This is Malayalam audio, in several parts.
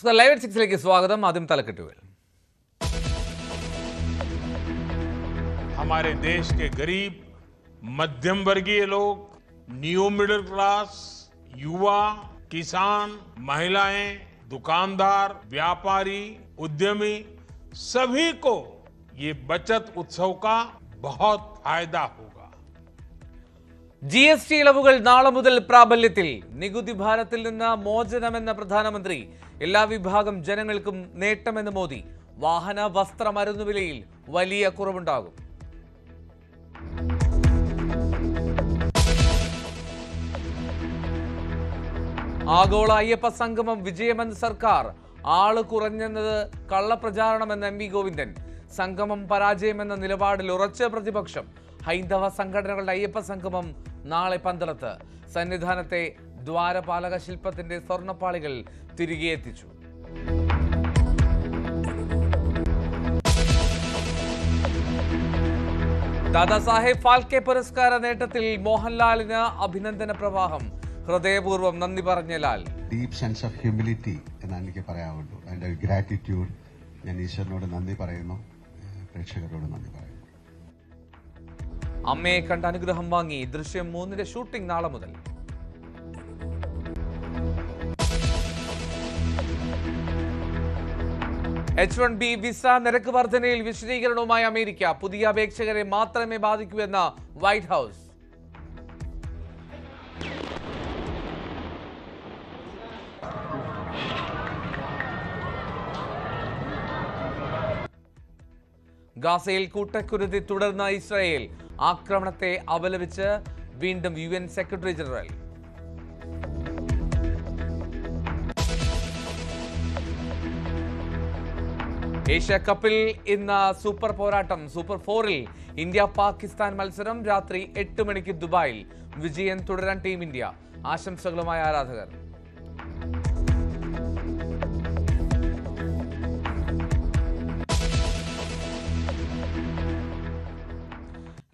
ലൈവ് 6 स्वागतम आदिम तलकटुवेल। हमारे देश के गरीब, मध्यम वर्गीय लोग, न्यू मिडिल क्लास, युवा, किसान, महिलाएं, दुकानदार, व्यापारी, उद्यमी सभी को ये बचत उत्सव का बहुत फायदा होगा। GST ഇളവുകൾ നാളെ മുതൽ പ്രാബല്യത്തിൽ. നികുതി ഭാരത്തിൽ നിന്ന് മോചനമെന്ന പ്രധാനമന്ത്രി. എല്ലാ വിഭാഗം ജനങ്ങൾക്കും നേട്ടമെന്ന് മോദി. വാഹന വസ്ത്ര മരുന്ന് വിലയിൽ വലിയ കുറവുണ്ടാകും. ആഗോള അയ്യപ്പ സംഗമം വിജയമെന്ന് സർക്കാർ. ആള് കുറഞ്ഞെന്നത് കള്ളപ്രചാരണമെന്ന് MP ഗോവിന്ദൻ. സംഗമം പരാജയമെന്ന നിലപാടിൽ ഉറച്ച പ്രതിപക്ഷം. ഹൈന്ദവ സംഘടനകളുടെ അയ്യപ്പ സംഗമം നാളെ പന്തളത്ത്. സന്നിധാനത്തെ ദ്വാരപാലക ശില്പത്തിന്റെ സ്വർണ്ണപ്പാളികൾ തിരികെ എത്തിച്ചു. ദാദാസാഹേബ് ഫാൽക്കെ പുരസ്കാര നേട്ടത്തിൽ മോഹൻലാലിന് അഭിനന്ദന പ്രവാഹം. ഹൃദയപൂർവ്വം നന്ദി പറഞ്ഞ Lal. Deep sense of humility എന്നാണ് എനിക്ക് പറയാവുള്ളൂ. അതിന്റെ ഗ്രാറ്റിറ്റ്യൂഡ്. ഞാൻ ഈശ്വരനോട് നന്ദി പറയുന്നു, പ്രേക്ഷകരോട് നന്ദി പറയുന്നു. അമ്മയെ കണ്ട് അനുഗ്രഹം വാങ്ങി. ദൃശ്യം 3 ഷൂട്ടിംഗ് നാളെ മുതൽ. H1B വിസ നിരക്ക് വർധനയിൽ വിശദീകരണവുമായി അമേരിക്ക. പുതിയ അപേക്ഷകരെ മാത്രമേ ബാധിക്കൂ എന്ന വൈറ്റ് ഹൗസ്. ഗാസയിൽ കൂട്ടക്കുരുതി തുടർന്ന ഇസ്രായേൽ. ആക്രമണത്തെ അപലപിച്ച് വീണ്ടും UN സെക്രട്ടറി ജനറൽ. ഏഷ്യ കപ്പിൽ ഇന്ന് സൂപ്പർ പോരാട്ടം. സൂപ്പർ 4-ൽ ഇന്ത്യ പാകിസ്ഥാൻ മത്സരം രാത്രി 8 മണിക്ക് ദുബായിൽ. വിജയം തുടരാൻ ടീം ഇന്ത്യ. ആശംസകളുമായി ആരാധകർ.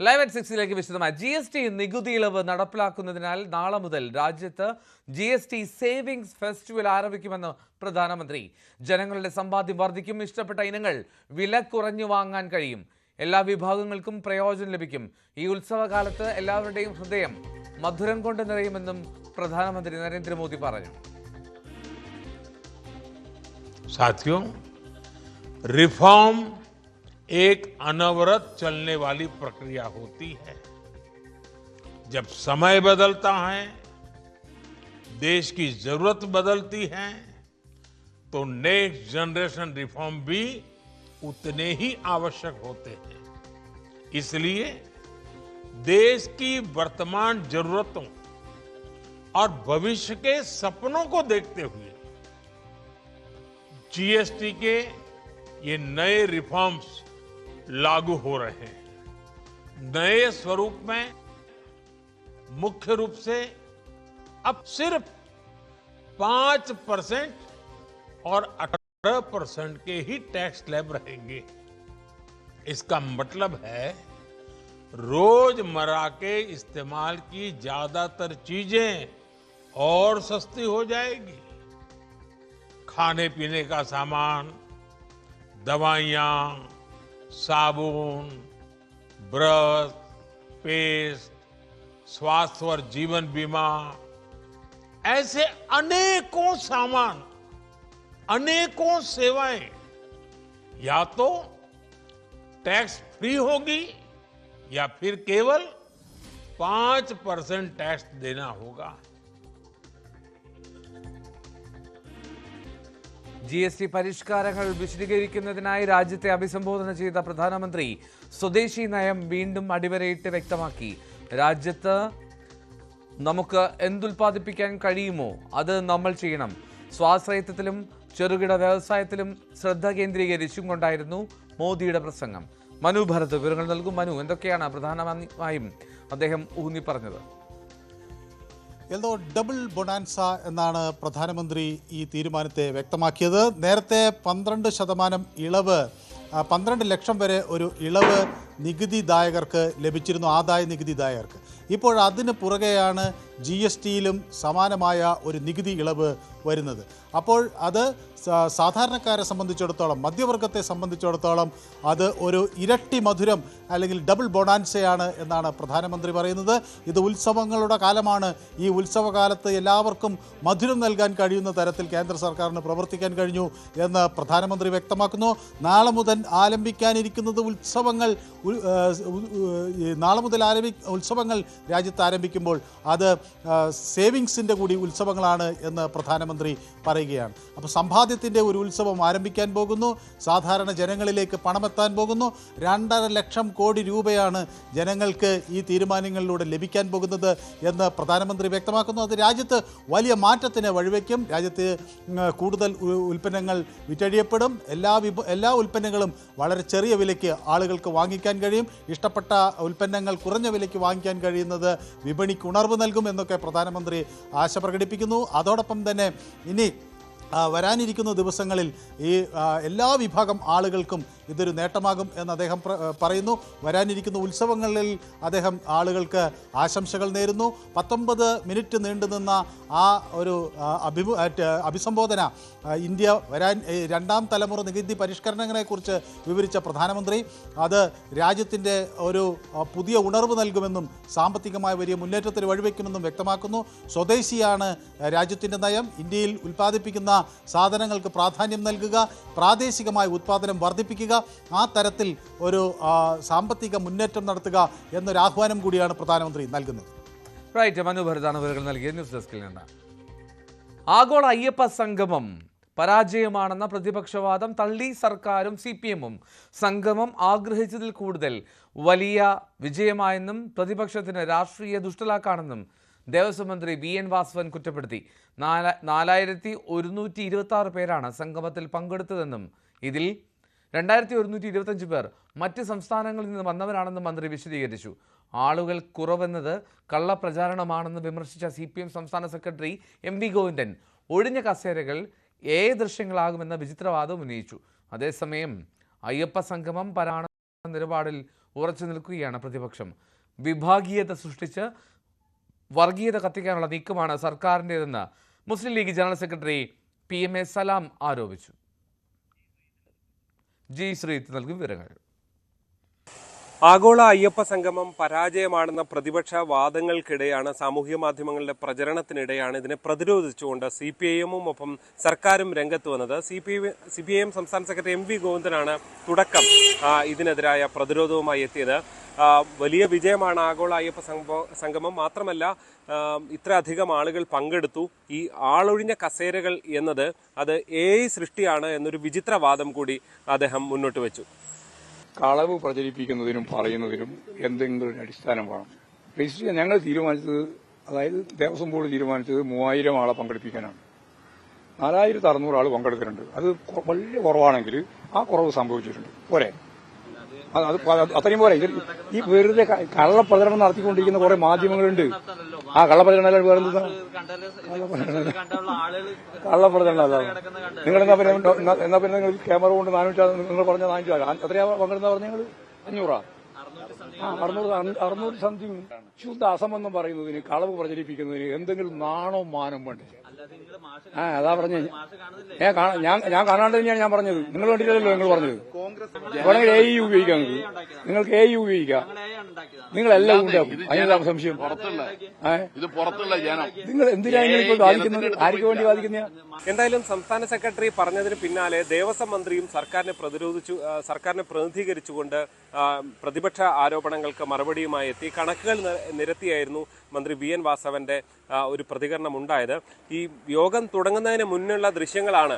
ലൈവ് 6 വിശദമായി. GST നികുതി ഇളവ് നടപ്പിലാക്കുന്നതിനാൽ നാളെ മുതൽ രാജ്യത്ത് GST സേവിങ്സ് ഫെസ്റ്റിവൽ ആരംഭിക്കുമെന്ന് പ്രധാനമന്ത്രി. ജനങ്ങളുടെ സമ്പാദ്യം വർദ്ധിക്കും. ഇഷ്ടപ്പെട്ട ഇനങ്ങൾ വില കുറഞ്ഞു വാങ്ങാൻ കഴിയും. എല്ലാ വിഭാഗങ്ങൾക്കും പ്രയോജനം ലഭിക്കും. ഈ ഉത്സവകാലത്ത് എല്ലാവരുടെയും ഹൃദയം മധുരം കൊണ്ട് നിറയുമെന്നും പ്രധാനമന്ത്രി നരേന്ദ്രമോദി പറഞ്ഞു. साथियों, रिफॉर्म एक अनवरत चलने वाली प्रक्रिया होती है. जब समय बदलता है, देश की जरूरत बदलती है, तो नेक्स्ट जनरेशन रिफॉर्म भी उतने ही आवश्यक होते हैं. इसलिए देश की वर्तमान जरूरतों और भविष्य के सपनों को देखते हुए GST के ये नए रिफॉर्म्स लागू हो रहे हैं. नए स्वरूप में मुख्य रूप से अब सिर्फ 5% और 18% के ही टैक्स स्लैब रहेंगे. इसका मतलब है रोजमर्रा के इस्तेमाल की ज्यादातर चीजें और सस्ती हो जाएगी. खाने पीने का सामान, दवाइयां, साबुन, ब्रश, पेस्ट, स्वास्थ्य और जीवन बीमा, ऐसे अनेकों सामान, अनेकों सेवाएं या तो टैक्स फ्री होगी या फिर केवल 5% टैक्स देना होगा. GST പരിഷ്കാരങ്ങൾ വിശദീകരിക്കുന്നതിനായി രാജ്യത്തെ അഭിസംബോധന ചെയ്ത പ്രധാനമന്ത്രി സ്വദേശി നയം വീണ്ടും അടിവരയിട്ട് വ്യക്തമാക്കി. രാജ്യത്ത് നമുക്ക് എന്തുൽപ്പാദിപ്പിക്കാൻ കഴിയുമോ അത് നമ്മൾ ചെയ്യണം. സ്വാശ്രയത്വത്തിലും ചെറുകിട വ്യവസായത്തിലും ശ്രദ്ധ കേന്ദ്രീകരിച്ചും കൊണ്ടായിരുന്നു മോദിയുടെ പ്രസംഗം. മനു ഭരത് വിവരങ്ങൾ നൽകും. മനു, എന്തൊക്കെയാണ് പ്രധാനമായും അദ്ദേഹം ഊന്നി പറഞ്ഞത്? എന്തോ ഡബിൾ ബൊണാൻസ എന്നാണ് പ്രധാനമന്ത്രി ഈ തീരുമാനത്തെ വ്യക്തമാക്കിയത്. നേരത്തെ 12% ഇളവ്, 12 ലക്ഷം വരെ ഒരു ഇളവ് നികുതിദായകർക്ക് ലഭിച്ചിരുന്നു, ആദായ നികുതിദായകർക്ക്. ഇപ്പോൾ അതിന് പുറകെയാണ് GSTയിലും സമാനമായ ഒരു നികുതി ഇളവ് വരുന്നത്. അപ്പോൾ അത് സാധാരണക്കാരെ സംബന്ധിച്ചിടത്തോളം, മധ്യവർഗത്തെ സംബന്ധിച്ചിടത്തോളം അത് ഒരു ഇരട്ടി മധുരം അല്ലെങ്കിൽ ഡബിൾ ബൊണാൻസയാണ് എന്നാണ് പ്രധാനമന്ത്രി പറയുന്നത്. ഇത് ഉത്സവങ്ങളുടെ കാലമാണ്. ഈ ഉത്സവകാലത്ത് എല്ലാവർക്കും മധുരം നൽകാൻ കഴിയുന്ന തരത്തിൽ കേന്ദ്ര സർക്കാരിന് പ്രവർത്തിക്കാൻ കഴിഞ്ഞു എന്ന് പ്രധാനമന്ത്രി വ്യക്തമാക്കുന്നു. നാളെ മുതൽ ആരംഭിക്കാനിരിക്കുന്നത് ഉത്സവങ്ങൾ രാജ്യത്ത് ആരംഭിക്കുമ്പോൾ അത് സേവിങ്സിൻ്റെ കൂടി ഉത്സവങ്ങളാണ് എന്ന് പ്രധാനമന്ത്രി പറയുകയാണ്. അപ്പോൾ സമ്പാദ്യത്തിൻ്റെ ഒരു ഉത്സവം ആരംഭിക്കാൻ പോകുന്നു. സാധാരണ ജനങ്ങളിലേക്ക് പണമെത്താൻ പോകുന്നു. 2.5 ലക്ഷം കോടി രൂപയാണ് ജനങ്ങൾക്ക് ഈ തീരുമാനങ്ങളിലൂടെ ലഭിക്കാൻ പോകുന്നത് എന്ന് പ്രധാനമന്ത്രി വ്യക്തമാക്കുന്നു. അത് രാജ്യത്ത് വലിയ മാറ്റത്തിന് വഴിവെക്കും. രാജ്യത്ത് കൂടുതൽ ഉൽപ്പന്നങ്ങൾ വിറ്റഴിയപ്പെടും. എല്ലാ ഉൽപ്പന്നങ്ങളും വളരെ ചെറിയ വിലയ്ക്ക് ആളുകൾക്ക് വാങ്ങിക്കാൻ കഴിയും. ഇഷ്ടപ്പെട്ട ഉൽപ്പന്നങ്ങൾ കുറഞ്ഞ വിലയ്ക്ക് വാങ്ങിക്കാൻ കഴിയുന്നത് വിപണിക്ക് ഉണർവ് നൽകും എന്നൊക്കെ പ്രധാനമന്ത്രി ആശ പ്രകടിപ്പിക്കുന്നു. അതോടൊപ്പം തന്നെ ഇനി വരാനിരിക്കുന്ന ദിവസങ്ങളിൽ ഈ എല്ലാ വിഭാഗം ആളുകൾക്കും ഇതൊരു നേട്ടമാകും എന്ന് അദ്ദേഹം പറയുന്നു. വരാനിരിക്കുന്ന ഉത്സവങ്ങളിൽ അദ്ദേഹം ആളുകൾക്ക് ആശംസകൾ നേരുന്നു. 19 മിനിറ്റ് നീണ്ടുനിന്ന ആ ഒരു അഭിസംബോധന ഇന്ത്യ രണ്ടാം തലമുറ നികുതി പരിഷ്കരണങ്ങളെക്കുറിച്ച് വിവരിച്ച പ്രധാനമന്ത്രി അത് രാജ്യത്തിൻ്റെ ഒരു പുതിയ ഉണർവ് നൽകുമെന്നും സാമ്പത്തികമായ വലിയ മുന്നേറ്റത്തിന് വഴിവെക്കുമെന്നും വ്യക്തമാക്കുന്നു. സ്വദേശിയാണ് രാജ്യത്തിൻ്റെ നയം. ഇന്ത്യയിൽ ഉൽപ്പാദിപ്പിക്കുന്ന സാധനങ്ങൾക്ക് പ്രാധാന്യം നൽകുക, പ്രാദേശികമായ ഉത്പാദനം വർദ്ധിപ്പിക്കുക, ആ തരത്തിൽ ഒരു സാമ്പത്തിക മുന്നേറ്റം നടത്തുക എന്നൊരു ആഹ്വാനം കൂടിയാണ് പ്രധാനമന്ത്രി നൽകുന്നത്. റൈറ്റ്, മനു ഭരതാണ് വിവരങ്ങൾ നൽകിയ ന്യൂസ് ഡെസ്കിൽ നിന്ന്. ആഗോള അയ്യപ്പ സംഗമം പരാജയമാണെന്ന പ്രതിപക്ഷവാദം തള്ളി സർക്കാരും CPM-ഉം. സംഗമം ആഗ്രഹിച്ചതിൽ കൂടുതൽ വലിയ വിജയമായെന്നും പ്രതിപക്ഷത്തിന് രാഷ്ട്രീയ ദുഷ്ടലാക്കാണെന്നും ദേവസ്വം മന്ത്രി BN വാസവൻ കുറ്റപ്പെടുത്തി. 4126 പേരാണ് സംഗമത്തിൽ പങ്കെടുത്തതെന്നും ഇതിൽ 2125 പേർ മറ്റ് സംസ്ഥാനങ്ങളിൽ നിന്ന് വന്നവരാണെന്നും മന്ത്രി വിശദീകരിച്ചു. ആളുകൾ കുറവെന്നത് കള്ളപ്രചാരണമാണെന്ന് വിമർശിച്ച CPM സംസ്ഥാന സെക്രട്ടറി MV ഗോവിന്ദൻ ഒഴിഞ്ഞ കസേരകൾ ദൃശ്യങ്ങളാകുമെന്ന വിചിത്രവാദം ഉന്നയിച്ചു. അതേസമയം അയ്യപ്പ സംഗമം പരാണ നിലപാടിൽ ഉറച്ചു നിൽക്കുകയാണ് പ്രതിപക്ഷം. വിഭാഗീയത സൃഷ്ടിച്ച് വർഗീയത കത്തിക്കാനുള്ള നീക്കമാണ് സർക്കാരിൻ്റെതെന്ന് മുസ്ലിം ലീഗ് ജനറൽ സെക്രട്ടറി PMA സലാം ആരോപിച്ചു. ജി ശ്രീത്ത് നൽകും വിവരങ്ങൾ. ആഗോള അയ്യപ്പ സംഗമം പരാജയമാണെന്ന പ്രതിപക്ഷ വാദങ്ങൾക്കിടെയാണ്, സാമൂഹ്യ മാധ്യമങ്ങളുടെ പ്രചരണത്തിനിടെയാണ് ഇതിനെ പ്രതിരോധിച്ചുകൊണ്ട് CPIM-ഉം ഒപ്പം സർക്കാരും രംഗത്ത് വന്നത്. CPIM സംസ്ഥാന സെക്രട്ടറി MV ഗോവിന്ദനാണ് തുടക്കം ഇതിനെതിരായ പ്രതിരോധവുമായി എത്തിയത്. വലിയ വിജയമാണ് ആഗോള അയ്യപ്പ സംഗമം. മാത്രമല്ല, ഇത്രയധികം ആളുകൾ പങ്കെടുത്തു. ഈ ആളൊഴിഞ്ഞ കസേരകൾ എന്നത് അത് AI സൃഷ്ടിയാണ് എന്നൊരു വിചിത്രവാദം കൂടി അദ്ദേഹം മുന്നോട്ട് വെച്ചു. കളവ് പ്രചരിപ്പിക്കുന്നതിനും പറയുന്നതിനും എന്തെങ്കിലും ഒരു അടിസ്ഥാനം വേണം. രജിസ്റ്റർ ചെയ്യാൻ ഞങ്ങൾ തീരുമാനിച്ചത്, അതായത് ദേവസ്വം ബോർഡ് തീരുമാനിച്ചത് 3000 ആളെ പങ്കെടുപ്പിക്കാനാണ്. 4600 ആൾ പങ്കെടുക്കുന്നുണ്ട്. അത് വലിയ കുറവാണെങ്കിൽ ആ കുറവ് സംഭവിച്ചിട്ടുണ്ട്. പോരെ, അത് അത്രയും പോരെ. ഈ വെറുതെ കള്ളപ്രചരണം നടത്തിക്കൊണ്ടിരിക്കുന്ന കുറെ മാധ്യമങ്ങളുണ്ട്. ആ കള്ളപ്രചരണം അല്ല, വേറെ എന്താ കള്ളപ്രചരണം അല്ല. നിങ്ങൾ എന്നാ പിന്നെ നിങ്ങൾ ക്യാമറ കൊണ്ട് 400 നിങ്ങൾ പറഞ്ഞ 400 എത്രയാ പങ്കെടുന്ന പറഞ്ഞ നിങ്ങൾ 500 600 സംതിങ്. ശുദ്ധ അസംബന്ധം പറയുന്നതിന്, കളവ് പ്രചരിപ്പിക്കുന്നതിന് എന്തെങ്കിലും നാണോ മാനം വേണ്ടേ? അതാ പറഞ്ഞ ഞാൻ കാണാണ്ട് തന്നെയാണ് ഞാൻ പറഞ്ഞത്. നിങ്ങൾ കണ്ടില്ലല്ലോ നിങ്ങൾ പറഞ്ഞത്. വേണമെങ്കിൽ AE ഉപയോഗിക്കാം, നിങ്ങൾക്ക് AE ഉപയോഗിക്കാം. നിങ്ങളെല്ലാം ഉണ്ടാക്കും. അതിനുള്ള സംശയം. നിങ്ങൾ എന്തിനാണ് ഇപ്പോൾ ബാധിക്കുന്നത്? ആർക്ക് വേണ്ടി ബാധിക്കുന്ന? എന്തായാലും സംസ്ഥാന സെക്രട്ടറി പറഞ്ഞതിന് പിന്നാലെ ദേവസ്വം മന്ത്രിയും സർക്കാരിനെ പ്രതിനിധീകരിച്ചുകൊണ്ട് പ്രതിപക്ഷ ആരോപണങ്ങൾക്ക് മറുപടിയുമായി എത്തി. കണക്കുകൾ നിരത്തിയായിരുന്നു മന്ത്രി BN വാസവന്റെ ഒരു പ്രതികരണം ഉണ്ടായത്. ഈ യോഗം തുടങ്ങുന്നതിന് മുന്നുള്ള ദൃശ്യങ്ങളാണ്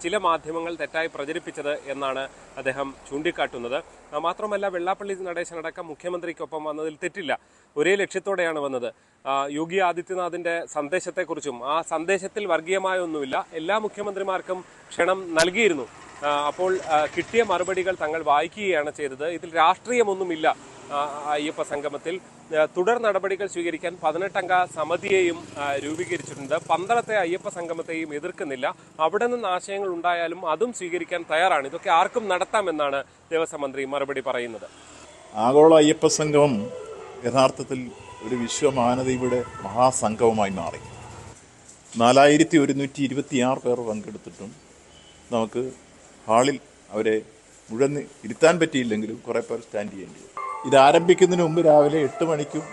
ചില മാധ്യമങ്ങൾ തെറ്റായി പ്രചരിപ്പിച്ചത് എന്നാണ് അദ്ദേഹം ചൂണ്ടിക്കാട്ടുന്നത്. മാത്രമല്ല, വെള്ളാപ്പള്ളി നടേശനടക്കം മുഖ്യമന്ത്രിക്കൊപ്പം വന്നതിൽ തെറ്റില്ല. ഒരേ ലക്ഷ്യത്തോടെയാണ് വന്നത്. യോഗി ആദിത്യനാഥിന്റെ സന്ദേശത്തെക്കുറിച്ചും ആ സന്ദേശത്തിൽ വർഗീയമായ ഒന്നുമില്ല. എല്ലാ മുഖ്യമന്ത്രിമാർക്കും ക്ഷണം നൽകിയിരുന്നു. അപ്പോൾ കിട്ടിയ മറുപടികൾ തങ്ങൾ വായിക്കുകയാണ് ചെയ്തത്. ഇതിൽ രാഷ്ട്രീയമൊന്നുമില്ല. അയ്യപ്പ സംഗമത്തിൽ തുടർ നടപടികൾ സ്വീകരിക്കാൻ 18-അംഗ സമിതിയെയും രൂപീകരിച്ചിട്ടുണ്ട്. 12ത്തെ അയ്യപ്പ സംഗമത്തെയും എതിർക്കുന്നില്ല. അവിടെ നിന്ന് ആശയങ്ങൾ ഉണ്ടായാലും അതും സ്വീകരിക്കാൻ തയ്യാറാണ്. ഇതൊക്കെ ആർക്കും നടത്താമെന്നാണ് ദേവസ്വം മന്ത്രി മറുപടി പറയുന്നത്. ആഗോള അയ്യപ്പ സംഗമം യഥാർത്ഥത്തിൽ ഒരു വിശ്വമാനവയുടെ മഹാസംഗമമായി മാറി. 4126 പേർ പങ്കെടുത്തിട്ടും നമുക്ക് ഹാളിൽ അവരെ മുഴുവൻ ഇരുത്താൻ പറ്റിയില്ലെങ്കിലും കുറേ പേർ സ്റ്റാൻഡ് ചെയ്യേണ്ടി വരും. ഇത് ആരംഭിക്കുന്നതിന് മുമ്പ് രാവിലെ 8 മണിക്കും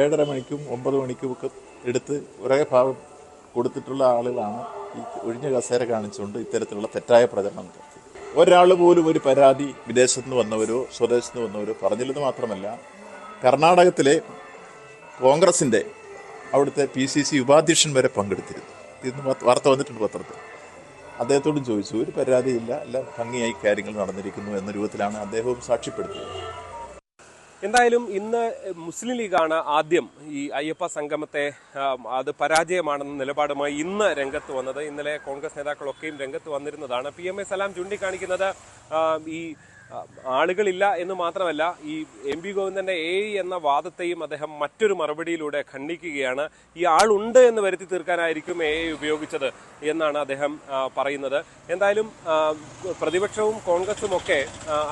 7:30 മണിക്കും 9 മണിക്കും ഒക്കെ എടുത്ത് ഒരേ ഭാഗം കൊടുത്തിട്ടുള്ള ആളുകളാണ് ഈ ഒഴിഞ്ഞ കസേര കാണിച്ചുകൊണ്ട് ഇത്തരത്തിലുള്ള തെറ്റായ പ്രചരണം നടത്തി. ഒരാൾ പോലും ഒരു പരാതി വിദേശത്ത് നിന്ന് വന്നവരോ സ്വദേശത്ത് നിന്ന് വന്നവരോ പറഞ്ഞില്ലെന്ന് മാത്രമല്ല, കർണാടകത്തിലെ കോൺഗ്രസിൻ്റെ അവിടുത്തെ PCC ഉപാധ്യക്ഷൻ വരെ പങ്കെടുത്തിരുന്നു. ഇന്ന് വാർത്ത വന്നിട്ടുണ്ട് പത്രത്തിൽ. അദ്ദേഹത്തോടും ചോദിച്ചു, ഒരു പരാതിയില്ല, എല്ലാം ഭംഗിയായി കാര്യങ്ങൾ നടന്നിരിക്കുന്നു എന്ന രൂപത്തിലാണ് അദ്ദേഹവും സാക്ഷ്യപ്പെടുത്തിയത്. എന്തായാലും ഇന്ന് മുസ്ലിം ലീഗാണ് ആദ്യം ഈ അയ്യപ്പ സംഗമത്തെ അത് പരാജയമാണെന്ന നിലപാടുമായി ഇന്ന് രംഗത്ത് വന്നത്. ഇന്നലെ കോൺഗ്രസ് നേതാക്കളൊക്കെയും രംഗത്ത് വന്നിരുന്നതാണ്. PMA സലാം ചൂണ്ടിക്കാണിക്കുന്നത് ഈ ആളുകളില്ല എന്ന് മാത്രമല്ല, ഈ MP ഗോവിന്ദന്റെ AI എന്ന വാദത്തെയും അദ്ദേഹം മറ്റൊരു മറുപടിയിലൂടെ ഖണ്ഡിക്കുകയാണ്. ഈ ആളുണ്ട് എന്ന് വരുത്തി തീർക്കാനായിരിക്കും AI ഉപയോഗിച്ചത് എന്നാണ് അദ്ദേഹം പറയുന്നത്. എന്തായാലും പ്രതിപക്ഷവും കോൺഗ്രസും ഒക്കെ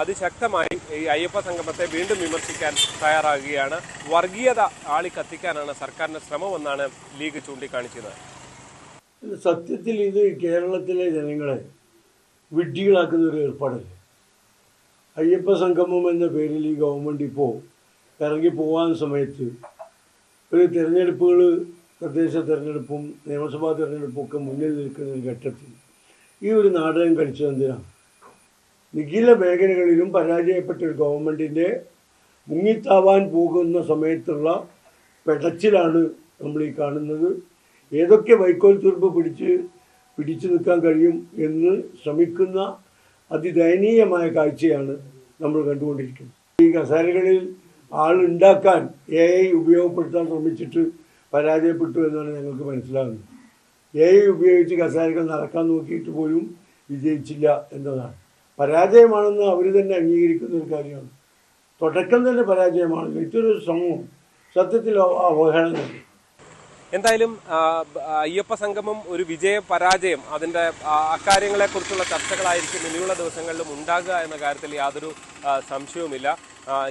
അതിശക്തമായി ഈ അയ്യപ്പ സംഗമത്തെ വീണ്ടും വിമർശിക്കാൻ തയ്യാറാകുകയാണ്. വർഗീയത ആളിക്കത്തിക്കാനാണ് സർക്കാരിന്റെ ശ്രമമെന്നാണ് ലീഗ് ചൂണ്ടിക്കാണിച്ചത്. സത്യത്തിൽ ഇത് കേരളത്തിലെ ജനങ്ങളെ വിഡ്ഢികളാക്കുന്ന ഒരു ഏർപ്പാടല്ലേ. അയ്യപ്പ സംഗമം എന്ന പേരിൽ ഈ ഗവൺമെൻറ് ഇപ്പോൾ ഇറങ്ങി പോകാൻ സമയത്ത് ഒരു തിരഞ്ഞെടുപ്പുകൾ, തദ്ദേശ തിരഞ്ഞെടുപ്പും നിയമസഭാ തിരഞ്ഞെടുപ്പും ഒക്കെ മുന്നിൽ നിൽക്കുന്ന ഒരു ഘട്ടത്തിൽ ഈ ഒരു നാടകം കളിച്ചത് എന്തിനാണ്? നിഖില മേഖലകളിലും പരാജയപ്പെട്ട ഒരു ഗവൺമെൻറ്റിൻ്റെ മുങ്ങിത്താവാൻ പോകുന്ന സമയത്തുള്ള പെടച്ചിലാണ് നമ്മൾ ഈ കാണുന്നത്. ഏതൊക്കെ വൈക്കോൽ തുരുമ്പ് പിടിച്ചു നിൽക്കാൻ കഴിയും എന്ന് ശ്രമിക്കുന്ന അതിദയനീയമായ കാഴ്ചയാണ് നമ്മൾ കണ്ടുകൊണ്ടിരിക്കുന്നത്. ഈ കസേരകളിൽ ആളുണ്ടാക്കാൻ AI ഉപയോഗപ്പെടുത്താൻ ശ്രമിച്ചിട്ട് പരാജയപ്പെട്ടു എന്നാണ് ഞങ്ങൾക്ക് മനസ്സിലാകുന്നത്. AI ഉപയോഗിച്ച് കസേരകൾ നടക്കാൻ നോക്കിയിട്ട് പോലും വിജയിച്ചില്ല എന്നതാണ്. പരാജയമാണെന്ന് അവർ തന്നെ അംഗീകരിക്കുന്ന ഒരു കാര്യമാണ്. തുടക്കം തന്നെ പരാജയമാണല്ലോ. ഇതൊരു ശ്രമം സത്യത്തിൽ അവഹേളനമാണ്. എന്തായാലും അയ്യപ്പ സംഗമം ഒരു വിജയ പരാജയം, അതിൻ്റെ അക്കാര്യങ്ങളെക്കുറിച്ചുള്ള ചർച്ചകളായിരിക്കും ഇനിയുള്ള ദിവസങ്ങളിലും ഉണ്ടാകുക എന്ന കാര്യത്തിൽ യാതൊരു സംശയവുമില്ല.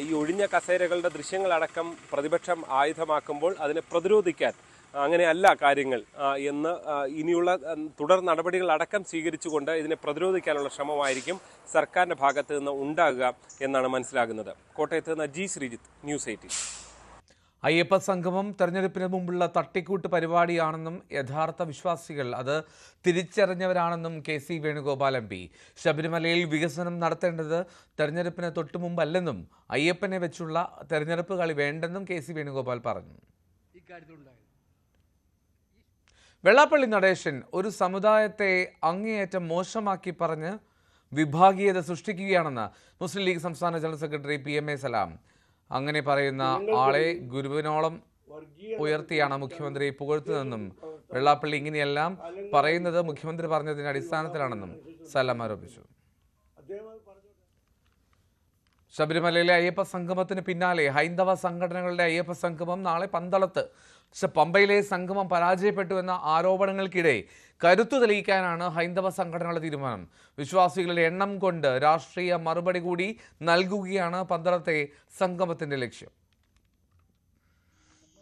ഈ ഒഴിഞ്ഞ കസേരകളുടെ ദൃശ്യങ്ങളടക്കം പ്രതിപക്ഷം ആയുധമാക്കുമ്പോൾ അതിനെ പ്രതിരോധിക്കാൻ അങ്ങനെയല്ല കാര്യങ്ങൾ എന്ന് ഇനിയുള്ള തുടർ നടപടികളടക്കം സ്വീകരിച്ചുകൊണ്ട് ഇതിനെ പ്രതിരോധിക്കാനുള്ള ശ്രമമായിരിക്കും സർക്കാരിൻ്റെ ഭാഗത്ത് നിന്ന് ഉണ്ടാകുക എന്നാണ് മനസ്സിലാകുന്നത്. കോട്ടയത്ത് നിന്ന് G. ശ്രീജിത്ത്, News 18. അയ്യപ്പ സംഗമം തെരഞ്ഞെടുപ്പിന് മുമ്പുള്ള തട്ടിക്കൂട്ട് പരിപാടിയാണെന്നും യഥാർത്ഥ വിശ്വാസികൾ അത് തിരിച്ചറിഞ്ഞവരാണെന്നും KC വേണുഗോപാൽ MP. ശബരിമലയിൽ വികസനം നടത്തേണ്ടത് തെരഞ്ഞെടുപ്പിന് തൊട്ടുമുമ്പല്ലെന്നും അയ്യപ്പനെ വെച്ചുള്ള തെരഞ്ഞെടുപ്പ് കളി വേണ്ടെന്നും KC വേണുഗോപാൽ പറഞ്ഞു. വെള്ളാപ്പള്ളി നടേശൻ ഒരു സമുദായത്തെ അങ്ങേയറ്റം മോശമാക്കി പറഞ്ഞ് വിഭാഗീയത സൃഷ്ടിക്കുകയാണെന്ന് മുസ്ലിം ലീഗ് സംസ്ഥാന ജനറൽ സെക്രട്ടറി PMA സലാം. അങ്ങനെ പറയുന്ന ആളെ ഗുരുവിനോളം ഉയർത്തിയാണ് മുഖ്യമന്ത്രി പുകഴ്ത്തുന്നതെന്നും വെള്ളാപ്പള്ളി ഇങ്ങനെയെല്ലാം പറയുന്നത് മുഖ്യമന്ത്രി പറഞ്ഞതിന്റെ അടിസ്ഥാനത്തിലാണെന്നും സലാം ആരോപിച്ചു. ശബരിമലയിലെ അയ്യപ്പ സംഗമത്തിന് പിന്നാലെ ഹൈന്ദവ സംഘടനകളുടെ അയ്യപ്പ സംഗമം നാളെ പന്തളത്ത്. പമ്പയിലെ സംഗമം പരാജയപ്പെട്ടു എന്ന ആരോപണങ്ങൾക്കിടെ കരുത്തു തെളിയിക്കാനാണ് ഹൈന്ദവ സംഘടനകളുടെ തീരുമാനം. വിശ്വാസികളുടെ എണ്ണം കൊണ്ട് രാഷ്ട്രീയ മറുപടി കൂടി നൽകുകയാണ് പന്തളത്തെ സംഗമത്തിന്റെ ലക്ഷ്യം.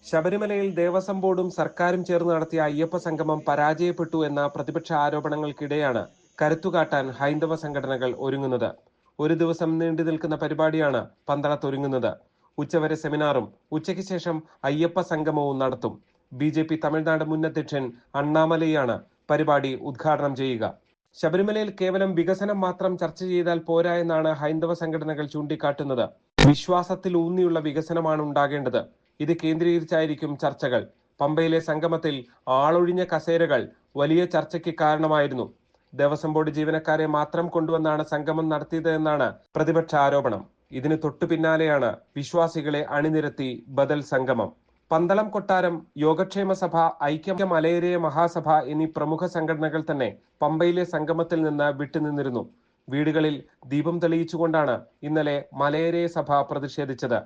ശബരിമലയിൽ ദേവസ്വം ബോർഡും സർക്കാരും ചേർന്ന് നടത്തിയ അയ്യപ്പ സംഗമം പരാജയപ്പെട്ടു എന്ന പ്രതിപക്ഷ ആരോപണങ്ങൾക്കിടെയാണ് കരുത്തുകാട്ടാൻ ഹൈന്ദവ സംഘടനകൾ ഒരുങ്ങുന്നത്. ഒരു ദിവസം നീണ്ടു നിൽക്കുന്ന പരിപാടിയാണ് പന്തളത്തൊരുങ്ങുന്നത്. ഉച്ചവരെ സെമിനാറും ഉച്ചയ്ക്ക് ശേഷം അയ്യപ്പ സംഗമവും നടത്തും. BJP തമിഴ്നാട് മുൻ അധ്യക്ഷൻ അണ്ണാമലയാണ് പരിപാടി ഉദ്ഘാടനം ചെയ്യുക. ശബരിമലയിൽ കേവലം വികസനം മാത്രം ചർച്ച ചെയ്താൽ പോരാ എന്നാണ് ഹൈന്ദവ സംഘടനകൾ ചൂണ്ടിക്കാട്ടുന്നത്. വിശ്വാസത്തിൽ ഊന്നിയുള്ള വികസനമാണ് ഉണ്ടാകേണ്ടത്. ഇത് കേന്ദ്രീകരിച്ചായിരിക്കും ചർച്ചകൾ. പമ്പയിലെ സംഗമത്തിൽ ആളൊഴിഞ്ഞ കസേരകൾ വലിയ ചർച്ചയ്ക്ക് കാരണമായിരുന്നു. ദേവസ്വം ബോർഡ് ജീവനക്കാരെ മാത്രം കൊണ്ടുവന്നാണ് സംഗമം നടത്തിയത് എന്നാണ് പ്രതിപക്ഷ ആരോപണം. ഇതിന് തൊട്ടു പിന്നാലെയാണ് വിശ്വാസികളെ അണിനിരത്തി ബദൽ സംഗമം. പന്തളം കൊട്ടാരം, യോഗക്ഷേമ സഭ, ഐക്യ മലയരയ മഹാസഭ എന്നീ പ്രമുഖ സംഘടനകൾ തന്നെ പമ്പയിലെ സംഗമത്തിൽ നിന്ന് വിട്ടുനിന്നിരുന്നു. വീടുകളിൽ ദീപം തെളിയിച്ചുകൊണ്ടാണ് ഇന്നലെ മലയരയ സഭ പ്രതിഷേധിച്ചത്.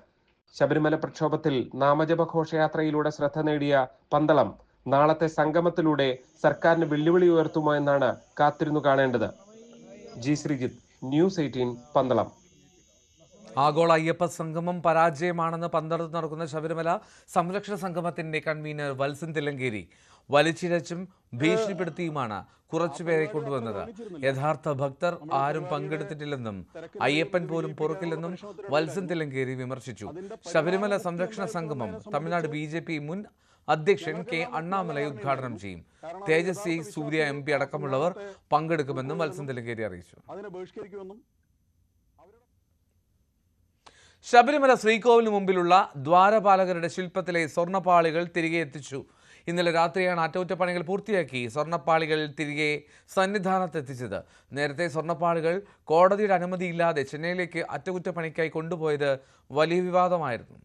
ശബരിമല പ്രക്ഷോഭത്തിൽ നാമജപ ഘോഷയാത്രയിലൂടെ ശ്രദ്ധ നേടിയ പന്തളം നാളത്തെ സംഗമത്തിലൂടെ സർക്കാരിന് വെല്ലുവിളി ഉയർത്തുമോ എന്നാണ് കാത്തിരുന്നു കാണേണ്ടത്. G. ശ്രീജിത്ത്, News 18, പന്തളം. ആഗോള അയ്യപ്പ സംഗമം പരാജയമാണെന്ന് പന്തളത്ത് നടക്കുന്ന ശബരിമല സംരക്ഷണ സംഗമത്തിന്റെ കൺവീനർ വത്സൻ തില്ലങ്കേരി വലിച്ചിഴച്ചും ഭീഷണിപ്പെടുത്തിയുമാണ് കുറച്ചുപേരെ കൊണ്ടുവന്നത്. യഥാർത്ഥ ഭക്തർ ആരും പങ്കെടുത്തിട്ടില്ലെന്നും അയ്യപ്പൻ പോലും പൊറുക്കില്ലെന്നും വത്സൻ തില്ലങ്കേരി വിമർശിച്ചു. ശബരിമല സംരക്ഷണ സംഗമം തമിഴ്നാട് BJP മുൻ അധ്യക്ഷൻ കെ അണ്ണാമലൈ ഉദ്ഘാടനം ചെയ്യും. തേജസ്വി സൂര്യ MP അടക്കമുള്ളവർ പങ്കെടുക്കുമെന്നും വത്സൻ തില്ലങ്കേരി അറിയിച്ചു. ശബരിമല ശ്രീകോവിലിന് മുമ്പിലുള്ള ദ്വാരപാലകരുടെ ശില്പത്തിലെ സ്വർണ്ണപ്പാളികൾ തിരികെ എത്തിച്ചു. ഇന്നലെ രാത്രിയാണ് അറ്റകുറ്റപ്പണികൾ പൂർത്തിയാക്കി സ്വർണ്ണപ്പാളികൾ തിരികെ സന്നിധാനത്തെത്തിച്ചത്. നേരത്തെ സ്വർണ്ണപ്പാളികൾ കോടതിയുടെ അനുമതിയില്ലാതെ ചെന്നൈയിലേക്ക് അറ്റകുറ്റപ്പണിക്കായി കൊണ്ടുപോയത് വലിയ വിവാദമായിരുന്നു.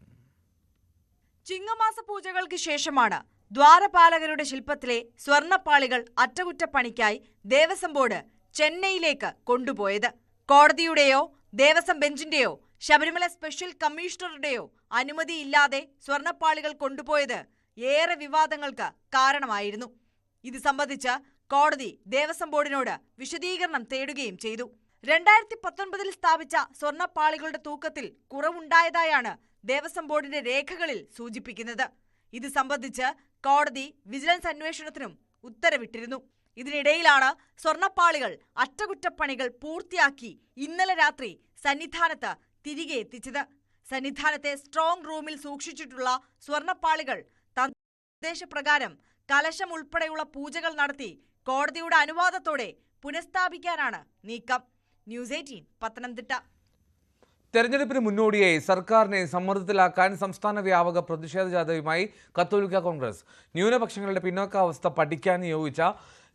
ചിങ്ങമാസ പൂജകൾക്ക് ശേഷമാണ് ദ്വാരപാലകരുടെ ശില്പത്തിലെ സ്വർണ്ണപ്പാളികൾ അറ്റകുറ്റപ്പണിക്കായി ദേവസ്വം ബോർഡ് ചെന്നൈയിലേക്ക് കൊണ്ടുപോയത്. കോടതിയുടെയോ ദേവസ്വം ബെഞ്ചിന്റെയോ ശബരിമല സ്പെഷ്യൽ കമ്മീഷണറുടെയോ അനുമതിയില്ലാതെ സ്വർണ്ണപ്പാളികൾ കൊണ്ടുപോയത് ഏറെ വിവാദങ്ങൾക്ക് കാരണമായിരുന്നു. ഇത് സംബന്ധിച്ച് കോടതി ദേവസ്വം ബോർഡിനോട് വിശദീകരണം തേടുകയും ചെയ്തു. 2019 സ്ഥാപിച്ച സ്വർണ്ണപ്പാളികളുടെ തൂക്കത്തിൽ കുറവുണ്ടായതായാണ് ദേവസ്വം ബോർഡിന്റെ രേഖകളിൽ സൂചിപ്പിക്കുന്നത്. ഇത് സംബന്ധിച്ച് കോടതി വിജിലൻസ് അന്വേഷണത്തിനും ഉത്തരവിട്ടിരുന്നു. ഇതിനിടയിലാണ് സ്വർണ്ണപ്പാളികൾ അറ്റകുറ്റപ്പണികൾ പൂർത്തിയാക്കി ഇന്നലെ രാത്രി സന്നിധാനത്ത് തിരികെ എത്തിച്ചത്. സന്നിധാനത്തെ സ്ട്രോങ് റൂമിൽ സൂക്ഷിച്ചിട്ടുള്ള സ്വർണ്ണപ്പാളികൾ നിർദ്ദേശപ്രകാരം കലശം ഉൾപ്പെടെയുള്ള പൂജകൾ നടത്തി കോടതിയുടെ അനുവാദത്തോടെ പുനഃസ്ഥാപിക്കാനാണ് നീക്കം. ന്യൂസ് 18 പത്തനംതിട്ട. തെരഞ്ഞെടുപ്പിന് മുന്നോടിയായി സർക്കാരിനെ സമ്മർദ്ദത്തിലാക്കാൻ സംസ്ഥാന വ്യാപക പ്രതിഷേധ ജാഥയുമായി കത്തോലിക്ക കോൺഗ്രസ്. ന്യൂനപക്ഷങ്ങളുടെ പിന്നോക്കാവസ്ഥ പഠിക്കാൻ നിയോഗിച്ച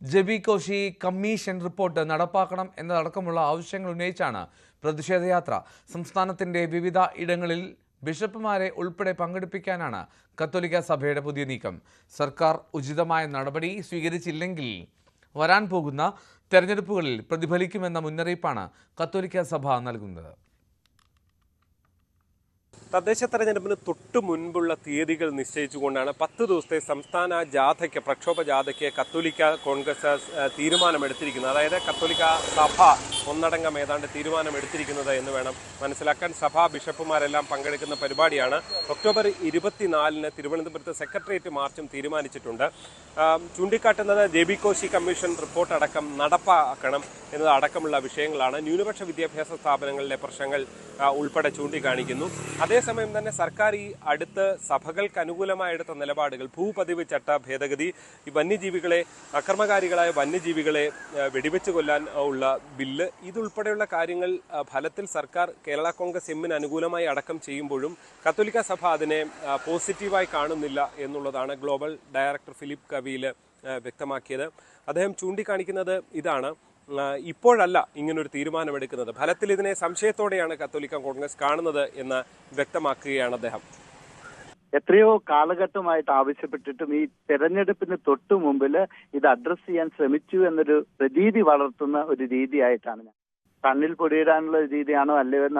ജെബി കോശി കമ്മീഷൻ റിപ്പോർട്ട് നടപ്പാക്കണം എന്നതടക്കമുള്ള ആവശ്യങ്ങൾ ഉന്നയിച്ചാണ് പ്രതിഷേധയാത്ര. സംസ്ഥാനത്തിന്റെ വിവിധ ഇടങ്ങളിൽ ബിഷപ്പുമാരെ ഉൾപ്പെടെ പങ്കെടുപ്പിക്കാനാണ് കത്തോലിക്ക സഭയുടെ പുതിയ നീക്കം. സർക്കാർ ഉചിതമായ നടപടി സ്വീകരിച്ചില്ലെങ്കിൽ വരാൻ പോകുന്ന തെരഞ്ഞെടുപ്പുകളിൽ പ്രതിഫലിക്കുമെന്ന മുന്നറിയിപ്പാണ് കത്തോലിക്ക സഭ നൽകുന്നത്. തദ്ദേശ തെരഞ്ഞെടുപ്പിന് തൊട്ടു മുൻപുള്ള തീയതികൾ നിശ്ചയിച്ചുകൊണ്ടാണ് 10 ദിവസത്തെ സംസ്ഥാന ജാഥയ്ക്ക് പ്രക്ഷോഭ ജാഥയ്ക്ക് കത്തോലിക്ക കോൺഗ്രസ് തീരുമാനമെടുത്തിരിക്കുന്നത്. അതായത് കത്തോലിക്ക സഭ ഒന്നടങ്കം ഏതാണ്ട് തീരുമാനമെടുത്തിരിക്കുന്നത് എന്ന് വേണം മനസ്സിലാക്കാൻ. സഭാ ബിഷപ്പുമാരെല്ലാം പങ്കെടുക്കുന്ന പരിപാടിയാണ്. ഒക്ടോബർ 24 തിരുവനന്തപുരത്ത് സെക്രട്ടേറിയറ്റ് മാർച്ചും തീരുമാനിച്ചിട്ടുണ്ട്. ചൂണ്ടിക്കാട്ടുന്നത് ജെബി കോശി കമ്മീഷൻ റിപ്പോർട്ട് അടക്കം നടപ്പാക്കണം എന്നതടക്കമുള്ള വിഷയങ്ങളാണ്. ന്യൂനപക്ഷ വിദ്യാഭ്യാസ സ്ഥാപനങ്ങളിലെ പ്രശ്നങ്ങൾ ഉൾപ്പെടെ ചൂണ്ടിക്കാണിക്കുന്നു. അതേസമയം തന്നെ സർക്കാർ ഈ അടുത്ത് സഭകൾക്ക് അനുകൂലമായി എടുത്ത നിലപാടുകൾ, ഭൂപതിവ് ചട്ട ഭേദഗതി, ഈ വന്യജീവികളെ അക്രമകാരികളായ വന്യജീവികളെ വെടിവെച്ച് കൊല്ലാൻ ഉള്ള ബില്ല്, ഇതുൾപ്പെടെയുള്ള കാര്യങ്ങൾ ഫലത്തിൽ സർക്കാർ കേരള കോൺഗ്രസ് എമ്മിന് അനുകൂലമായി അടക്കം ചെയ്യുമ്പോഴും കത്തോലിക്ക സഭ അതിനെ പോസിറ്റീവായി കാണുന്നില്ല എന്നുള്ളതാണ് ഗ്ലോബൽ ഡയറക്ടർ ഫിലിപ്പ് കവീൽ വ്യക്തമാക്കിയത്. അദ്ദേഹം ചൂണ്ടിക്കാണിക്കുന്നത് ഇതാണ്: ഇപ്പോഴല്ല ഇങ്ങനൊരു തീരുമാനമെടുക്കുന്നത്, ഫലത്തിൽ ഇതിനെ സംശയത്തോടെയാണ് കത്തോലിക്ക കോൺഗ്രസ് കാണുന്നത് എന്ന് വ്യക്തമാക്കുകയാണ് അദ്ദേഹം. എത്രയോ കാലഘട്ടമായിട്ട് ആവശ്യപ്പെട്ടിട്ടും ഈ തെരഞ്ഞെടുപ്പിന് തൊട്ടു മുമ്പിൽ ഇത് അഡ്രസ് ചെയ്യാൻ ശ്രമിച്ചു എന്നൊരു പ്രതീതി വളർത്തുന്ന ഒരു രീതിയായിട്ടാണ് ഞാൻ. കണ്ണിൽ പൊടിയിടാനുള്ള രീതിയാണോ അല്ലയോ എന്ന്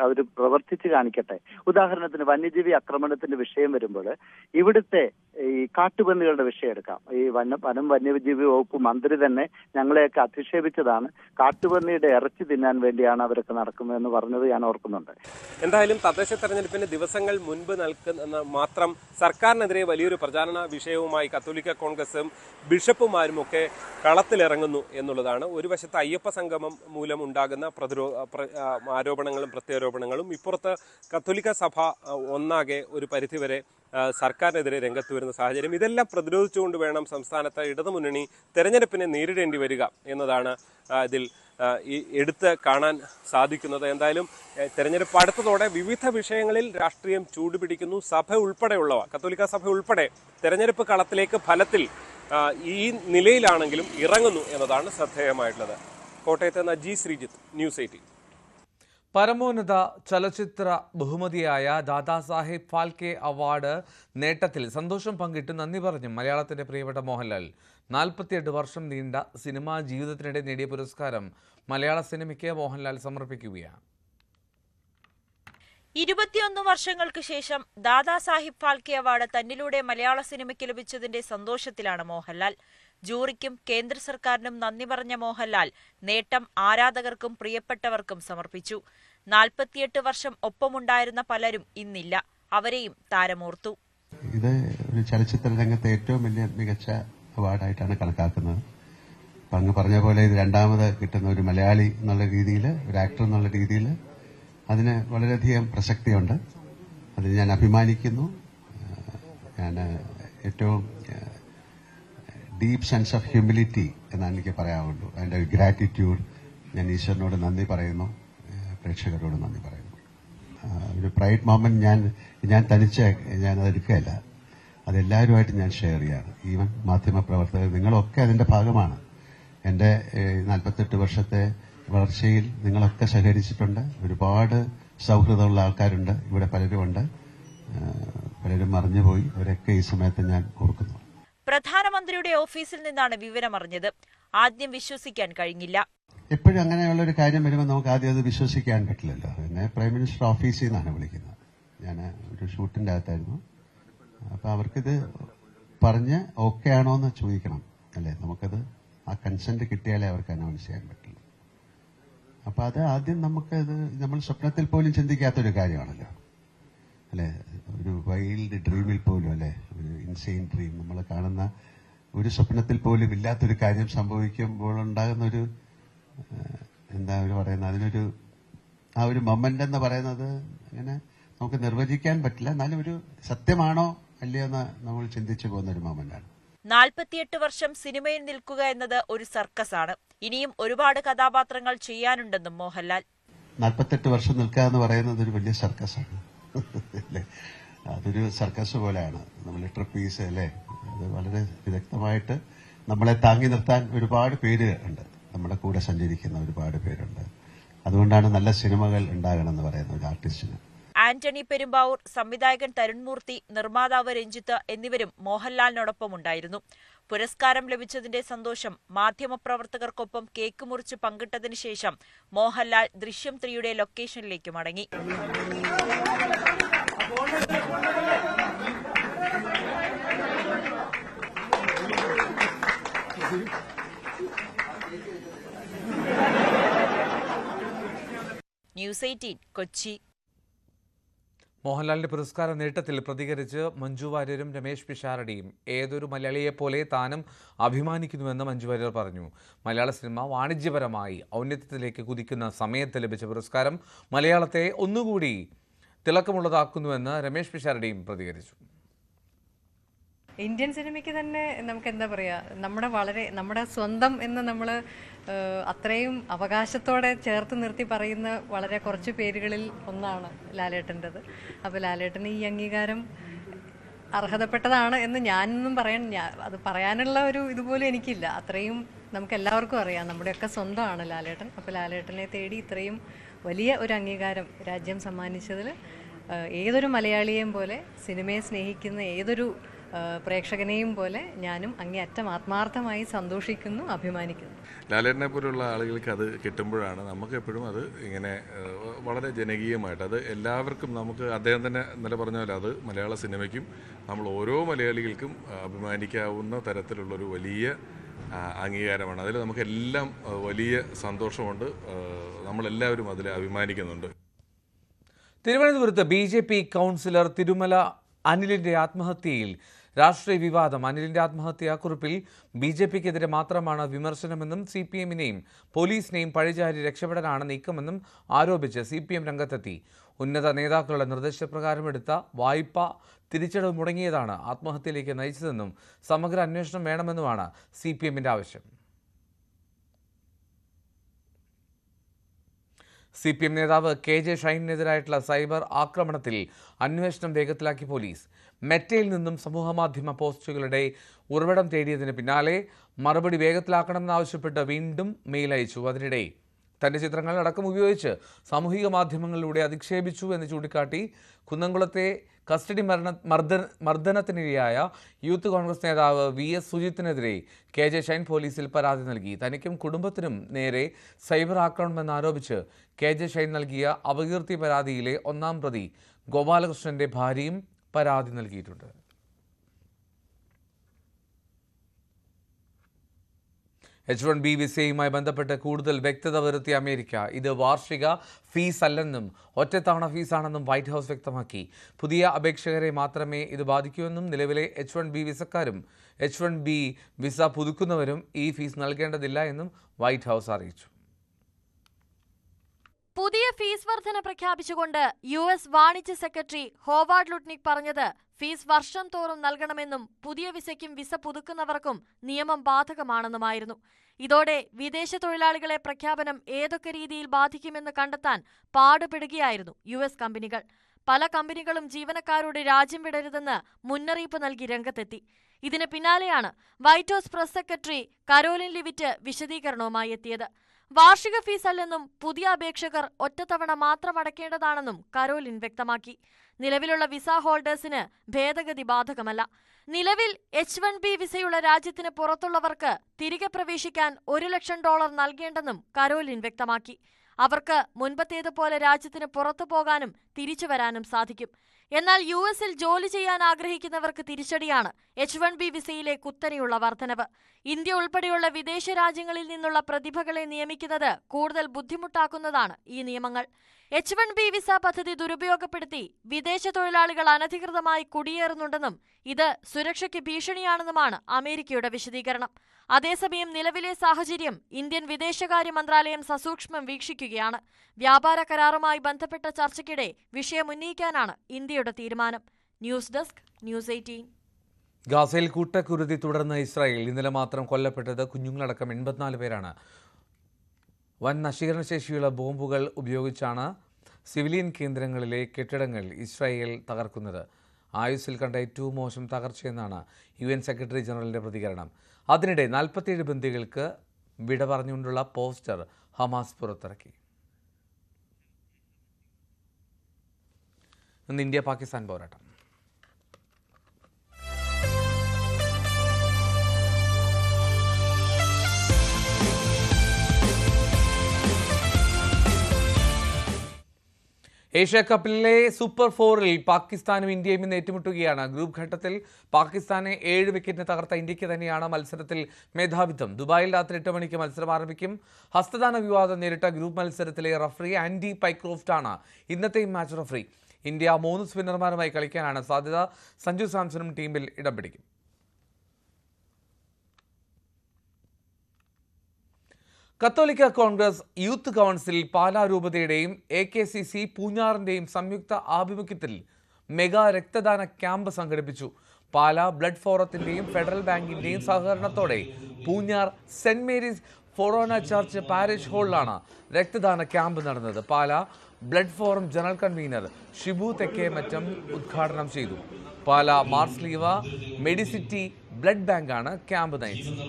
അവർ പ്രവർത്തിച്ച് കാണിക്കട്ടെ. ഉദാഹരണത്തിന് വന്യജീവി ആക്രമണത്തിന്റെ വിഷയം വരുമ്പോൾ ഇവിടുത്തെ ഈ കാട്ടുപന്നികളുടെ വിഷയം എടുക്കാം. ഈ വനം വന്യജീവി വകുപ്പ് മന്ത്രി തന്നെ ഞങ്ങളെയൊക്കെ അധിക്ഷേപിച്ചതാണ്. കാട്ടുപന്നിയുടെ ഇറച്ചി തിന്നാൻ വേണ്ടിയാണ് അവരൊക്കെ നടക്കുന്നതെന്ന് പറഞ്ഞത് ഞാൻ ഓർക്കുന്നുണ്ട്. എന്തായാലും തദ്ദേശ തെരഞ്ഞെടുപ്പിന് ദിവസങ്ങൾ മുൻപ് നൽകുന്ന മാത്രം സർക്കാരിനെതിരെ വലിയൊരു പ്രചാരണ വിഷയവുമായി കത്തോലിക്ക കോൺഗ്രസും ബിഷപ്പുമാരും ഒക്കെ കളത്തിലിറങ്ങുന്നു എന്നുള്ളതാണ്. ഒരു വശത്ത് അയ്യപ്പ സംഗമം മൂലം ഉണ്ടാകുന്ന ആരോപണങ്ങളും പ്രത്യാരോപണങ്ങളും, ഇപ്പുറത്ത് കത്തോലിക്ക സഭ ഒന്നാകെ ഒരു പരിധിവരെ സർക്കാരിനെതിരെ രംഗത്ത് വരുന്ന സാഹചര്യം. ഇതെല്ലാം പ്രതിരോധിച്ചുകൊണ്ട് വേണം സംസ്ഥാനത്ത് ഇടതുമുന്നണി തെരഞ്ഞെടുപ്പിനെ നേരിടേണ്ടി വരിക എന്നതാണ് ഇതിൽ എടുത്ത് കാണാൻ സാധിക്കുന്നത്. എന്തായാലും തെരഞ്ഞെടുപ്പ് അടുത്തതോടെ വിവിധ വിഷയങ്ങളിൽ രാഷ്ട്രീയം ചൂടുപിടിക്കുന്നു. സഭ ഉൾപ്പെടെയുള്ളവ, കത്തോലിക്ക സഭ ഉൾപ്പെടെ തെരഞ്ഞെടുപ്പ് കളത്തിലേക്ക് ഫലത്തിൽ ഈ നിലയിലാണെങ്കിലും ഇറങ്ങുന്നു എന്നതാണ് ശ്രദ്ധേയമായിട്ടുള്ളത്. കോട്ടയത്ത് നജി ശ്രീജിത്ത്, ന്യൂസ് 18. പരമോന്നത ചലച്ചിത്ര ബഹുമതിയായ ദാദാസാഹിബ് ഫാൽക്കെ അവാർഡ് നേട്ടത്തിൽ സന്തോഷം പങ്കിട്ട് നന്ദി പറഞ്ഞു മലയാളത്തിന്റെ പ്രിയപ്പെട്ട മോഹൻലാൽ. 48 വർഷം നീണ്ട സിനിമാ ജീവിതത്തിനിടെ നേടിയ പുരസ്കാരം മലയാള സിനിമയ്ക്ക് മോഹൻലാൽ സമർപ്പിക്കുകയാണ്. 21 വർഷങ്ങൾക്ക് ശേഷം ദാദാസാഹിബ് ഫാൽക്കെ അവാർഡ് തന്നിലൂടെ മലയാള സിനിമയ്ക്ക് ലഭിച്ചതിന്റെ സന്തോഷത്തിലാണ് മോഹൻലാൽ. ജൂറിക്കും കേന്ദ്ര സർക്കാരിനും നന്ദി പറഞ്ഞ മോഹൻലാൽ നേട്ടം ആരാധകർക്കും പ്രിയപ്പെട്ടവർക്കും സമർപ്പിച്ചു. 48 വർഷം ഒപ്പമുണ്ടായിരുന്ന പലരും ഇന്നില്ല. അവരെയും താരമോർത്തു. ഇത് ഒരു ചലച്ചിത്ര രംഗത്തെ ഏറ്റവും വലിയ മികച്ച അവാർഡായിട്ടാണ് കണക്കാക്കുന്നത്. അപ്പം അങ്ങ് പറഞ്ഞ പോലെ ഇത് രണ്ടാമത് കിട്ടുന്ന ഒരു മലയാളി എന്നുള്ള രീതിയിൽ, ഒരു ആക്ടർ എന്നുള്ള രീതിയിൽ അതിന് വളരെയധികം പ്രസക്തിയുണ്ട്. അതിന് ഞാൻ അഭിമാനിക്കുന്നു. ഞാൻ ഏറ്റവും ഡീപ്പ് സെൻസ് ഓഫ് ഹ്യൂമിലിറ്റി എന്നാണ് എനിക്ക് പറയാവുള്ളൂ. അതിൻ്റെ ഗ്രാറ്റിറ്റ്യൂഡ് ഞാൻ ഈശ്വരനോട് നന്ദി പറയുന്നു, പ്രേക്ഷകരോട് നന്ദി പറയുന്നു. ഒരു പ്രൈഡ് മൊമെന്റ് ഞാൻ തനിച്ച് ഞാനത് എടുക്കുകയല്ല, അതെല്ലാവരുമായിട്ട് ഞാൻ ഷെയർ ചെയ്യാണ്. ഈവൻ മാധ്യമപ്രവർത്തകർ നിങ്ങളൊക്കെ അതിന്റെ ഭാഗമാണ്. എൻ്റെ 48 വർഷത്തെ വളർച്ചയിൽ നിങ്ങളൊക്കെ സഹകരിച്ചിട്ടുണ്ട്. ഒരുപാട് സൗഹൃദമുള്ള ആൾക്കാരുണ്ട് ഇവിടെ, പലരുമുണ്ട്. പലരും മറിഞ്ഞുപോയി, അവരൊക്കെ ഈ സമയത്ത് ഞാൻ ഓർക്കുന്നു. പ്രധാനമന്ത്രിയുടെ ഓഫീസിൽ നിന്നാണ് വിവരമറിഞ്ഞത്. ആദ്യം വിശ്വസിക്കാൻ കഴിഞ്ഞില്ല. എപ്പോഴും അങ്ങനെയുള്ള ഒരു കാര്യം വരുമ്പോൾ നമുക്ക് ആദ്യം അത് വിശ്വസിക്കാൻ പറ്റില്ലല്ലോ. എന്നെ പ്രൈം മിനിസ്റ്റർ ഓഫീസിൽ നിന്നാണ് വിളിക്കുന്നത്. ഞാൻ ഒരു ഷൂട്ടിന്റെ അകത്തായിരുന്നു. അപ്പൊ അവർക്കിത് പറഞ്ഞ് ഓക്കെ ആണോ എന്ന് ചോദിക്കണം അല്ലേ. നമുക്കത് ആ കൺസെന്റ് കിട്ടിയാലേ അവർക്ക് അനൗൺസ് ചെയ്യാൻ പറ്റുള്ളൂ. അപ്പൊ അത് ആദ്യം നമുക്കത് നമ്മൾ സ്വപ്നത്തിൽ പോലും ചിന്തിക്കാത്തൊരു കാര്യമാണല്ലോ അല്ലെ. ഒരു വൈൽഡ് ഡ്രീമിൽ പോലും അല്ലെ, ഒരു ഇൻസെയിൻ ഡ്രീം, നമ്മൾ കാണുന്ന ഒരു സ്വപ്നത്തിൽ പോലും ഇല്ലാത്തൊരു കാര്യം സംഭവിക്കുമ്പോൾ ഉണ്ടാകുന്ന ഒരു എന്താ അവർ പറയുന്നത്, അതിനൊരു ആ ഒരു മൊമെന്റ് എന്ന് പറയുന്നത് അങ്ങനെ നമുക്ക് നിർവചിക്കാൻ പറ്റില്ല. എന്നാലും ഒരു സത്യമാണോ അല്ലയോ എന്ന് നമ്മൾ ചിന്തിച്ചു പോകുന്ന ഒരു മൊമെന്റാണ്. 48 വർഷം സിനിമയിൽ നിൽക്കുക എന്നത് ഒരു സർക്കസാണ്. ഇനിയും ഒരുപാട് കഥാപാത്രങ്ങൾ ചെയ്യാനുണ്ടെന്നും മോഹൻലാൽ. 48 വർഷം നിൽക്കുക എന്ന് പറയുന്നത് ഒരു വലിയ സർക്കസാണ് അല്ലേ. അതൊരു സർക്കസ് പോലെയാണ്. നമ്മൾ ട്രപ്പീസ് അല്ലേ, അത് വളരെ വിദഗ്ധമായിട്ട് നമ്മളെ താങ്ങി നിർത്താൻ ഒരുപാട് പേര് ഉണ്ട്, നമ്മുടെ കൂടെ സഞ്ചരിക്കുന്ന ഒരുപാട് പേരുണ്ട്. അതുകൊണ്ടാണ് നല്ല സിനിമകൾ ഉണ്ടാകണമെന്ന് പറയുന്നത് ഒരു ആർട്ടിസ്റ്റിന്. ആന്റണി പെരുമ്പാവൂർ, സംവിധായകൻ തരുൺമൂർത്തി, നിർമ്മാതാവ് രഞ്ജിത്ത് എന്നിവരും മോഹൻലാലിനോടൊപ്പം ഉണ്ടായിരുന്നു. പുരസ്കാരം ലഭിച്ചതിന്റെ സന്തോഷം മാധ്യമപ്രവർത്തകർക്കൊപ്പം കേക്ക് മുറിച്ച് പങ്കിട്ടതിനു ശേഷം മോഹൻലാൽ ദൃശ്യം 3യുടെ ലൊക്കേഷനിലേക്ക് മടങ്ങി. ന്യൂസ് 18 കൊച്ചി. മോഹൻലാലിന്റെ പുരസ്കാര നേട്ടത്തിൽ പ്രതികരിച്ച് മഞ്ജു വാര്യരും രമേശ് പിഷാരടിയും ഏതൊരു മലയാളിയെപ്പോലെ താനും അഭിമാനിക്കുന്നുവെന്ന് മഞ്ജു വാര്യർ പറഞ്ഞു. മലയാള സിനിമ വാണിജ്യപരമായി ഔന്നത്യത്തിലേക്ക് കുതിക്കുന്ന സമയത്ത് ലഭിച്ച പുരസ്കാരം മലയാളത്തെ ഒന്നുകൂടി തിളക്കമുള്ളതാക്കുന്നുവെന്ന് രമേശ് പിഷാരടിയും പ്രതികരിച്ചു. ഇന്ത്യൻ സിനിമയ്ക്ക് തന്നെ നമുക്ക് എന്താ പറയുക, നമ്മുടെ സ്വന്തം എന്ന് നമ്മൾ അത്രയും അവകാശത്തോടെ ചേർത്ത് നിർത്തി പറയുന്ന വളരെ കുറച്ച് പേരുകളിൽ ഒന്നാണ് ലാലേട്ടൻ്റെത്. അപ്പോൾ ലാലേട്ടന് ഈ അംഗീകാരം അർഹതപ്പെട്ടതാണ് എന്ന് ഞാനൊന്നും അത് പറയാനുള്ള ഒരു ഇതുപോലും എനിക്കില്ല. അത്രയും നമുക്ക് എല്ലാവർക്കും അറിയാം, നമ്മുടെയൊക്കെ സ്വന്തമാണ് ലാലേട്ടൻ. അപ്പോൾ ലാലേട്ടനെ തേടി ഇത്രയും വലിയ ഒരു അംഗീകാരം രാജ്യം സമ്മാനിച്ചതിൽ ഏതൊരു മലയാളിയെയും പോലെ, സിനിമയെ സ്നേഹിക്കുന്ന ഏതൊരു പ്രേക്ഷകനെയും പോലെ ഞാനും അങ്ങേയറ്റം ആത്മാർത്ഥമായി സന്തോഷിക്കുന്നു, അഭിമാനിക്കുന്നു. ലാലേട്ടനെ പോലുള്ള ആളുകൾക്ക് അത് കിട്ടുമ്പോഴാണ് നമുക്ക് എപ്പോഴും അത് ഇങ്ങനെ വളരെ ജനകീയമായിട്ട് അത് എല്ലാവർക്കും, നമുക്ക് അദ്ദേഹം തന്നെ ഇന്നലെ പറഞ്ഞ പോലെ അത് മലയാള സിനിമയ്ക്കും നമ്മൾ ഓരോ മലയാളികൾക്കും അഭിമാനിക്കാവുന്ന തരത്തിലുള്ളൊരു വലിയ അംഗീകാരമാണ്. അതിൽ നമുക്കെല്ലാം വലിയ സന്തോഷമുണ്ട്, നമ്മളെല്ലാവരും അതിൽ അഭിമാനിക്കുന്നുണ്ട്. തിരുവനന്തപുരത്ത് BJP കൗൺസിലർ തിരുമല അനിലിന്റെ ആത്മഹത്യയിൽ രാഷ്ട്രീയ വിവാദം. അനിലിന്റെ ആത്മഹത്യാക്കുറിപ്പിൽ BJPക്കെതിരെ മാത്രമാണ് വിമർശനമെന്നും CPMനെയും പോലീസിനെയും പഴിചാരി രക്ഷപ്പെടാനാണ് നീക്കമെന്നും ആരോപിച്ച് CPM രംഗത്തെത്തി. ഉന്നത നേതാക്കളുടെ നിർദ്ദേശപ്രകാരം എടുത്ത വായ്പ തിരിച്ചടവ് മുടങ്ങിയതാണ് ആത്മഹത്യയിലേക്ക് നയിച്ചതെന്നും സമഗ്ര അന്വേഷണം വേണമെന്നുമാണ് CPMന്റെ ആവശ്യം. CPM നേതാവ് KJ ഷൈനിനെതിരായിട്ടുള്ള സൈബർ ആക്രമണത്തിൽ അന്വേഷണം വേഗത്തിലാക്കി പോലീസ്. മെറ്റയിൽ നിന്നും സമൂഹമാധ്യമ പോസ്റ്റുകളുടെ ഉറവിടം തേടിയതിന് പിന്നാലെ മറുപടി വേഗത്തിലാക്കണമെന്നാവശ്യപ്പെട്ട് വീണ്ടും മെയിൽ അയച്ചു. അതിനിടെ തന്റെ ചിത്രങ്ങൾ അടക്കം ഉപയോഗിച്ച് സാമൂഹിക മാധ്യമങ്ങളിലൂടെ അധിക്ഷേപിച്ചു എന്ന് ചൂണ്ടിക്കാട്ടി കുന്നംകുളത്തെ കസ്റ്റഡി മർദ്ദനത്തിനിരയായ യൂത്ത് കോൺഗ്രസ് നേതാവ് VS സുജിത്തിനെതിരെ KJ ഷൈൻ പോലീസിൽ പരാതി നൽകി. തനിക്കും കുടുംബത്തിനും നേരെ സൈബർ ആക്രമണമെന്നാരോപിച്ച് KJ ഷൈൻ നൽകിയ അപകീർത്തി പരാതിയിലെ 1-ാം പ്രതി ഗോപാലകൃഷ്ണന്റെ ഭാര്യയും പരാതി നൽകിയിട്ടുണ്ട്. H1B വിസയുമായി ബന്ധപ്പെട്ട് കൂടുതൽ വ്യക്തത വരുത്തിയ അമേരിക്ക ഇത് വാർഷിക ഫീസ് അല്ലെന്നും ഒറ്റത്തവണ ഫീസാണെന്നും വൈറ്റ് ഹൗസ് വ്യക്തമാക്കി. പുതിയ അപേക്ഷകരെ മാത്രമേ ഇത് ബാധിക്കൂവെന്നും നിലവിലെ H1B വിസക്കാരും H1B വിസ പുതുക്കുന്നവരും ഈ ഫീസ് നൽകേണ്ടതില്ല എന്നും വൈറ്റ് ഹൗസ് അറിയിച്ചു. പുതിയ ഫീസ് വർധന പ്രഖ്യാപിച്ചുകൊണ്ട് US വാണിജ്യ സെക്രട്ടറി ഹോവാർഡ് ലുട്നിക് പറഞ്ഞത് ഫീസ് വർഷം തോറും നൽകണമെന്നും പുതിയ വിസയ്ക്കും വിസ പുതുക്കുന്നവർക്കും നിയമം ബാധകമാണെന്നുമായിരുന്നു. ഇതോടെ വിദേശ തൊഴിലാളികളെ പ്രഖ്യാപനം ഏതൊക്കെ രീതിയിൽ ബാധിക്കുമെന്ന് കണ്ടെത്താൻ പാടുപെടുകയായിരുന്നു US കമ്പനികൾ. പല കമ്പനികളും ജീവനക്കാരോട് രാജ്യം വിടരുതെന്ന് മുന്നറിയിപ്പ് നൽകി രംഗത്തെത്തി. ഇതിന് പിന്നാലെയാണ് White House press secretary Karoline Leavitt വിശദീകരണവുമായി എത്തിയത്. വാർഷിക ഫീസ് അല്ലെന്നും പുതിയ അപേക്ഷകർ ഒറ്റത്തവണ മാത്രം അടയ്ക്കേണ്ടതാണെന്നും കരോലിൻ വ്യക്തമാക്കി. നിലവിലുള്ള വിസ ഹോൾഡേഴ്സിന് ഭേദഗതി ബാധകമല്ല. നിലവിൽ H1B വിസയുള്ള രാജ്യത്തിന് പുറത്തുള്ളവർക്ക് തിരികെ പ്രവേശിക്കാൻ $1 ലക്ഷം നൽകേണ്ടെന്നും കരോലിൻ വ്യക്തമാക്കി. അവർക്ക് മുൻപത്തേതുപോലെ രാജ്യത്തിന് പുറത്തു പോകാനും തിരിച്ചു വരാനും സാധിക്കും. എന്നാൽ US-ൽ ജോലി ചെയ്യാൻ ആഗ്രഹിക്കുന്നവർക്ക് തിരിച്ചടിയാണ് H1B വിസയിലെ കുത്തനെയുള്ള വർധനവ്. ഇന്ത്യ ഉൾപ്പെടെയുള്ള വിദേശ രാജ്യങ്ങളിൽ നിന്നുള്ള പ്രതിഭകളെ നിയമിക്കുന്നത് കൂടുതൽ ബുദ്ധിമുട്ടാക്കുന്നതാണ് ഈ നിയമങ്ങൾ. H1B വിസ പദ്ധതി ദുരുപയോഗപ്പെടുത്തി വിദേശ തൊഴിലാളികൾ അനധികൃതമായി കുടിയേറുന്നുണ്ടെന്നും ഇത് സുരക്ഷയ്ക്ക് ഭീഷണിയാണെന്നുമാണ് അമേരിക്കയുടെ വിശദീകരണം. അതേസമയം നിലവിലെ സാഹചര്യം ഇന്ത്യൻ വിദേശകാര്യ മന്ത്രാലയം സസൂക്ഷ്മം വീക്ഷിക്കുകയാണ്. വ്യാപാര കരാറുമായി ബന്ധപ്പെട്ട ചർച്ചയ്ക്കിടെ വിഷയം ഉന്നയിക്കാനാണ് ഇന്ത്യയുടെ തീരുമാനം. News desk news 18. ഗാസയിൽ കൂട്ടക്കുരുതി തുടർന്ന് ഇസ്രായേൽ. ഇന്നലെ മാത്രം കൊല്ലപ്പെട്ടത് കുഞ്ഞുങ്ങളടക്കം 84 പേരാണ്. വൻ നശീകരണശേഷിയുള്ള ബോംബുകൾ ഉപയോഗിച്ചാണ് സിവിലിയൻ കേന്ദ്രങ്ങളിലെ കെട്ടിടങ്ങൾ ഇസ്രായേൽ തകർക്കുന്നത്. ആയുസ്സിൽ കണ്ട ഏറ്റവും മോശം തകർച്ചയെന്നാണ് UN സെക്രട്ടറി ജനറലിന്റെ പ്രതികരണം. അതിനിടെ 47 ബന്ദികൾക്ക് വിട പറഞ്ഞുകൊണ്ടുള്ള പോസ്റ്റർ ഹമാസ് പുറത്തിറക്കി. ഇന്ന് ഇന്ത്യ പാകിസ്ഥാൻ പോരാട്ടം. ഏഷ്യ കപ്പിലെ സൂപ്പർ 4-ൽ പാകിസ്ഥാനും ഇന്ത്യയും ഇന്ന് ഏറ്റുമുട്ടുകയാണ്. ഗ്രൂപ്പ് ഘട്ടത്തിൽ പാകിസ്ഥാനെ 7 വിക്കറ്റിന് തകർത്ത ഇന്ത്യക്ക് തന്നെയാണ് മത്സരത്തിൽ മേധാവിത്വം. ദുബായിൽ രാത്രി 8 മണിക്ക് മത്സരം ആരംഭിക്കും. ഹസ്തദാന വിവാദം നേരിട്ട ഗ്രൂപ്പ് മത്സരത്തിലെ റഫറി ആൻഡി പൈക്രോഫ്റ്റ് ആണ് ഇന്നത്തെയും മാച്ച് റഫറി. ഇന്ത്യ 3 സ്പിന്നർമാരുമായി കളിക്കാനാണ് സാധ്യത. സഞ്ജു സാംസണും ടീമിൽ ഇടം പിടിക്കും. കത്തോലിക്ക കോൺഗ്രസ് യൂത്ത് കൗൺസിൽ പാലാ രൂപതയുടെയും AKCC പൂഞ്ഞാറിന്റെയും സംയുക്ത ആഭിമുഖ്യത്തിൽ മെഗാ രക്തദാന ക്യാമ്പ് സംഘടിപ്പിച്ചു. പാലാ ബ്ലഡ് ഫോറത്തിന്റെയും ഫെഡറൽ ബാങ്കിന്റെയും സഹകരണത്തോടെ Poonjar saint Mary's forane church parish ഹാളിലാണ് രക്തദാന ക്യാമ്പ് നടന്നത്. Pala blood forum general convener Shibu Thekkemattam ഉദ്ഘാടനം ചെയ്തു. പാലാ മാർസ്ലീവ മെഡിസിറ്റി ബ്ലഡ് ബാങ്കാണ് ക്യാമ്പ് നയിച്ചത്.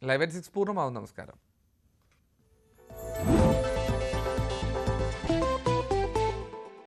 ലൈവ് at 6 പൂർണ്ണമാവും. നമസ്കാരം.